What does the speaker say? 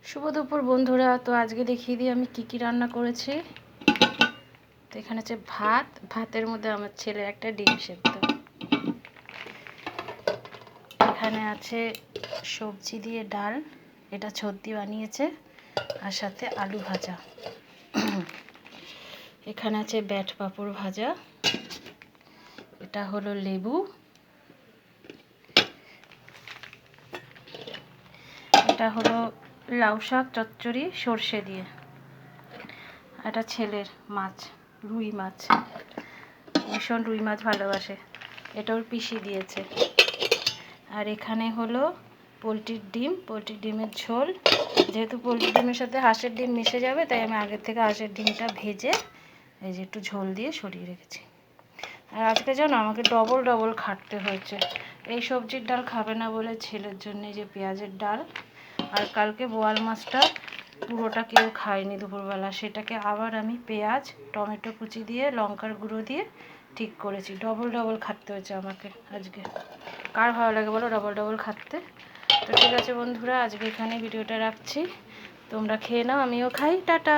শুভ দুপুর বন্ধুরা। তো আজকে দেখিয়ে দিই আমি কি রান্না করেছি। তো এখানে হচ্ছে ভাতের মধ্যে আমার ছেলের একটা ডিম সেদ্ধ, এখানে আছে সবজি দিয়ে ডাল, এটা ছদ্দি বানিয়েছে, আর সাথে আলু ভাজা, এখানে আছে ব্যাট পাঁপড় ভাজা, এটা হলো লেবু, এটা হলো লাউ শাক চচ্চড়ি সর্ষে দিয়ে, এটা ছেলের মাছ রুই মাছ, ভীষণ রুই মাছ ভালোবাসে, এটা ওর পিসি দিয়েছে। আর এখানে হলো পোলট্রির ডিমের ঝোল। যেহেতু পোলট্রির ডিমের সাথে হাঁসের ডিম মিশে যাবে, তাই আমি আগের থেকে হাঁসের ডিমটা ভেজে এই যে একটু ঝোল দিয়ে সরিয়ে রেখেছি। আর আজকে জানো আমাকে ডবল খাটতে হয়েছে। এই সবজির ডাল খাবে না বলে ছেলের জন্য যে পেঁয়াজের ডাল, আর কালকে বোয়াল মাছটা পুরোটা কেউ খায়নি দুপুরবেলা, সেটাকে আবার আমি পেঁয়াজ টমেটো কুচি দিয়ে লঙ্কার গুঁড়ো দিয়ে ঠিক করেছি। ডবল খাটতে হয়েছে আমাকে আজকে। কার ভালো লাগে বলো ডবল খাটতে? তো ঠিক আছে বন্ধুরা, আজকে এখানে ভিডিওটা রাখছি, তোমরা খেয়ে নাও, আমিও খাই, টাটা।